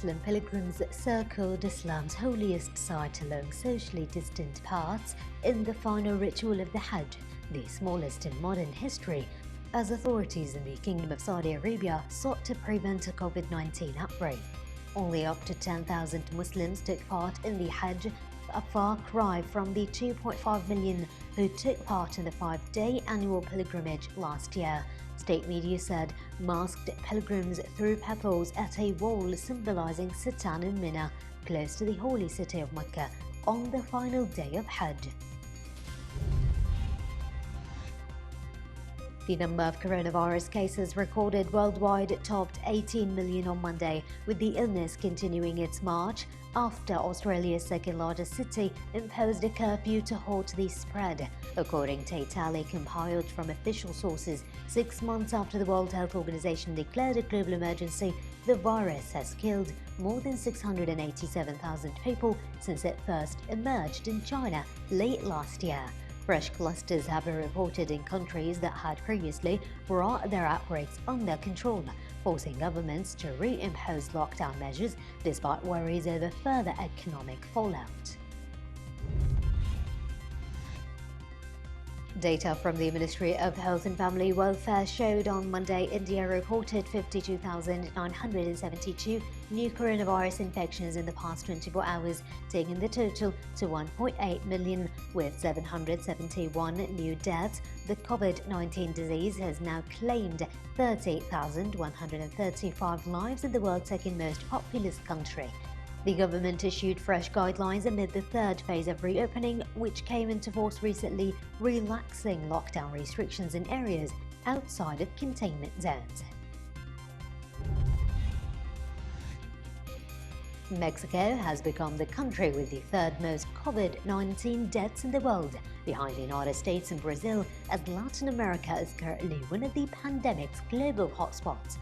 Muslim pilgrims circled Islam's holiest site along socially distant paths in the final ritual of the Hajj, the smallest in modern history, as authorities in the Kingdom of Saudi Arabia sought to prevent a COVID-19 outbreak. Only up to 10,000 Muslims took part in the Hajj, a far cry from the 2.5 million who took part in the 5-day annual pilgrimage last year. State media said masked pilgrims threw pebbles at a wall symbolizing Sitan in Mina, close to the holy city of Mecca, on the final day of Hajj. The number of coronavirus cases recorded worldwide topped 18 million on Monday, with the illness continuing its march after Australia's second-largest city imposed a curfew to halt the spread, according to a tally compiled from official sources. 6 months after the World Health Organization declared a global emergency, the virus has killed more than 687,000 people since it first emerged in China late last year. Fresh clusters have been reported in countries that had previously brought their outbreaks under control, forcing governments to reimpose lockdown measures despite worries over further economic fallout. Data from the Ministry of Health and Family Welfare showed on Monday India reported 52,972 new coronavirus infections in the past 24 hours, taking the total to 1.8 million, with 771 new deaths. The COVID-19 disease has now claimed 30,135 lives in the world's second most populous country. The government issued fresh guidelines amid the third phase of reopening, which came into force recently, relaxing lockdown restrictions in areas outside of containment zones. Mexico has become the country with the third most COVID-19 deaths in the world, behind the United States and Brazil, as Latin America is currently one of the pandemic's global hotspots.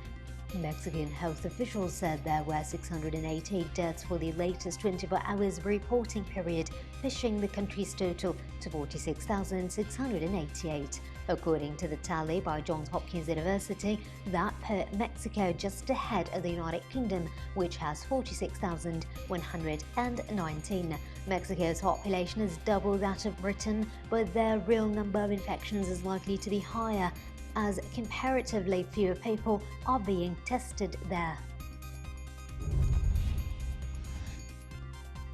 Mexican health officials said there were 688 deaths for the latest 24 hours reporting period, pushing the country's total to 46,688. According to the tally by Johns Hopkins University, that put Mexico just ahead of the United Kingdom, which has 46,119. Mexico's population is double that of Britain, but their real number of infections is likely to be higher, as comparatively fewer people are being tested there.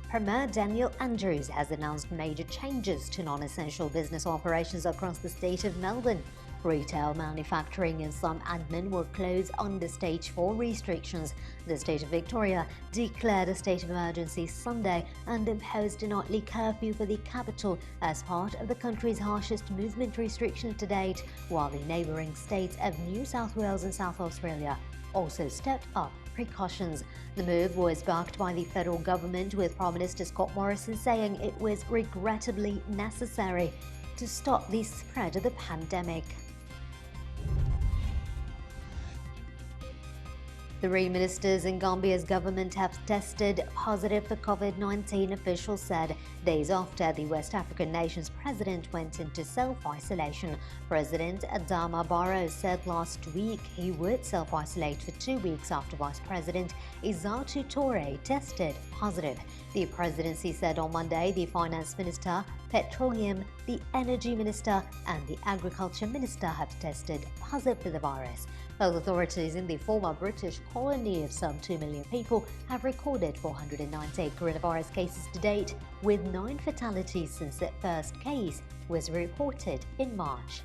Premier Daniel Andrews has announced major changes to non-essential business operations across the state of Melbourne. Retail, manufacturing and some admin will close under Stage 4 restrictions. The state of Victoria declared a state of emergency Sunday and imposed a nightly curfew for the capital as part of the country's harshest movement restriction to date, while the neighbouring states of New South Wales and South Australia also stepped up precautions. The move was backed by the federal government, with Prime Minister Scott Morrison saying it was regrettably necessary to stop the spread of the pandemic. 3 ministers in Gambia's government have tested positive for COVID-19, officials said, days after the West African nation's president went into self-isolation. President Adama Barrow said last week he would self-isolate for 2 weeks after Vice President Isatou Touré tested positive. The presidency said on Monday the Finance Minister, Petroleum, the Energy Minister and the Agriculture Minister have tested positive for the virus. Health authorities in the former British colony of some 2 million people have recorded 498 coronavirus cases to date, with 9 fatalities since the first case was reported in March.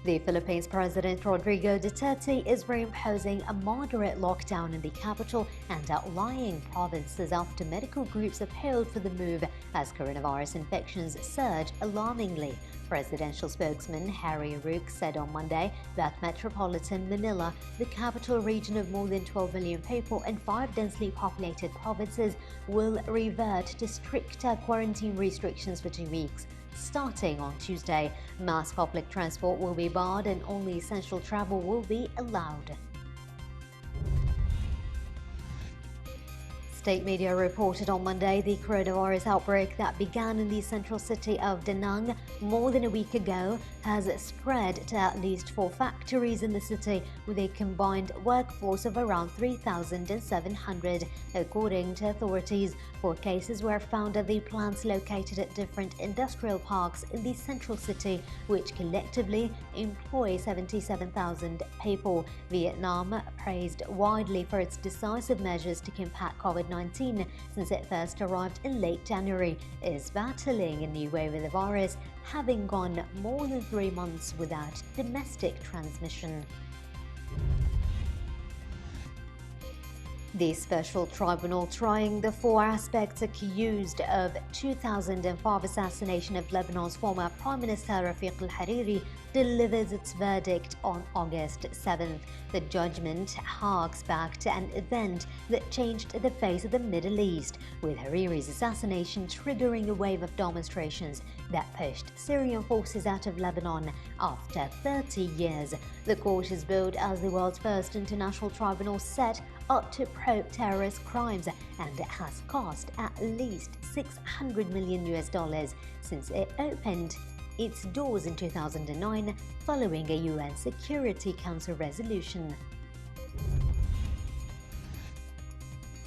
The Philippines President Rodrigo Duterte is reimposing a moderate lockdown in the capital and outlying provinces after medical groups appealed for the move as coronavirus infections surge alarmingly. Presidential spokesman Harry Roque said on Monday that metropolitan Manila, the capital region of more than 12 million people and 5 densely populated provinces, will revert to stricter quarantine restrictions for 2 weeks. Starting on Tuesday, mass public transport will be barred and only essential travel will be allowed. State media reported on Monday the coronavirus outbreak that began in the central city of Da Nang more than a week ago has spread to at least 4 factories in the city with a combined workforce of around 3,700, according to authorities. 4 cases were found at the plants located at different industrial parks in the central city, which collectively employ 77,000 people. Vietnam, praised widely for its decisive measures to combat COVID-19 since it first arrived in late January, is battling a new wave of the virus, having gone more than 3 months without domestic transmission. The special tribunal trying the 4 aspects accused of 2005 assassination of Lebanon's former Prime Minister Rafiq al-Hariri delivers its verdict on August 7th. The judgment harks back to an event that changed the face of the Middle East, with Hariri's assassination triggering a wave of demonstrations that pushed Syrian forces out of Lebanon after 30 years. The court is billed as the world's first international tribunal set up to probe terrorist crimes, and it has cost at least $600 million since it opened its doors in 2009 following a UN Security Council resolution.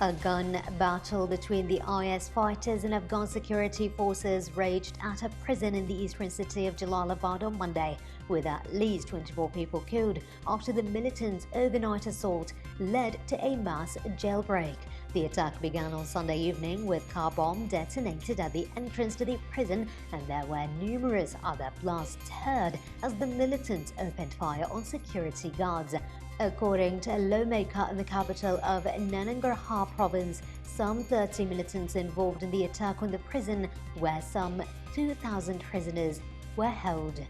A gun battle between the IS fighters and Afghan security forces raged at a prison in the eastern city of Jalalabad on Monday, with at least 24 people killed after the militants' overnight assault led to a mass jailbreak. The attack began on Sunday evening with a car bomb detonated at the entrance to the prison, and there were numerous other blasts heard as the militants opened fire on security guards. According to a lawmaker in the capital of Nangarhar province, some 30 militants involved in the attack on the prison, where some 2,000 prisoners were held.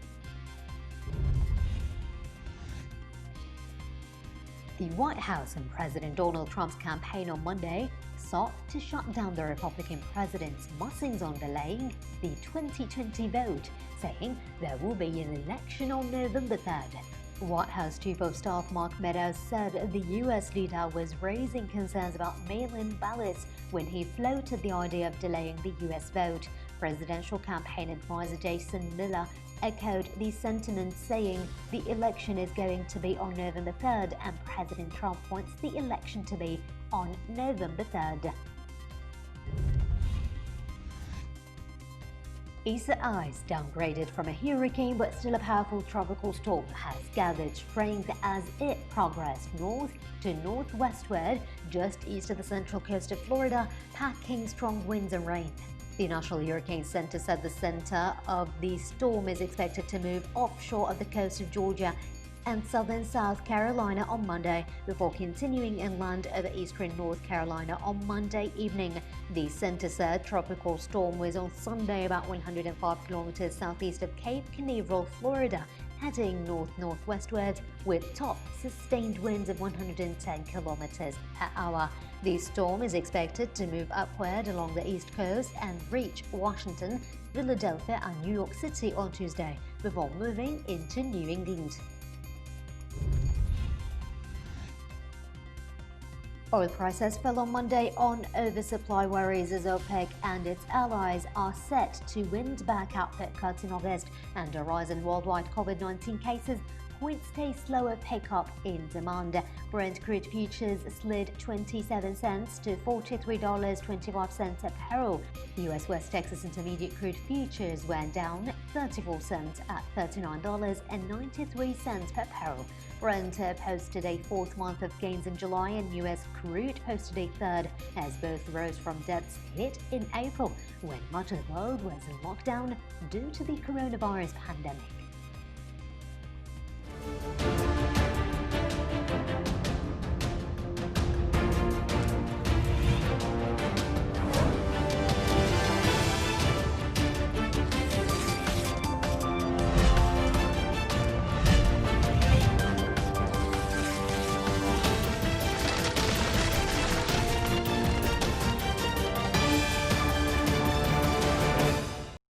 The White House and President Donald Trump's campaign on Monday sought to shut down the Republican president's musings on delaying the 2020 vote, saying there will be an election on November 3rd. White House Chief of Staff Mark Meadows said the U.S. leader was raising concerns about mail-in ballots when he floated the idea of delaying the U.S. vote. Presidential campaign advisor Jason Miller echoed the sentiment, saying the election is going to be on November 3rd and President Trump wants the election to be on November 3rd. Isaias, downgraded from a hurricane but still a powerful tropical storm, has gathered strength as it progressed north to northwestward just east of the central coast of Florida, packing strong winds and rain. The National Hurricane Center said the center of the storm is expected to move offshore of the coast of Georgia and southern South Carolina on Monday, before continuing inland over eastern North Carolina on Monday evening. The center said tropical storm was on Sunday about 105 kilometers southeast of Cape Canaveral, Florida, heading north-northwestward with top sustained winds of 110 kilometers per hour. The storm is expected to move upward along the east coast and reach Washington, Philadelphia and New York City on Tuesday, before moving into New England. Oil prices fell on Monday on oversupply worries as OPEC and its allies are set to wind back output cuts in August, and a rise in worldwide COVID-19 cases points to a slower pickup in demand. Brent crude futures slid 27 cents to $43.25 a barrel. U.S. West Texas Intermediate crude futures went down 34 cents at $39.93 per barrel. Brent posted a 4th month of gains in July, and U.S. crude posted a 3rd, as both rose from depths hit in April, when much of the world was in lockdown due to the coronavirus pandemic.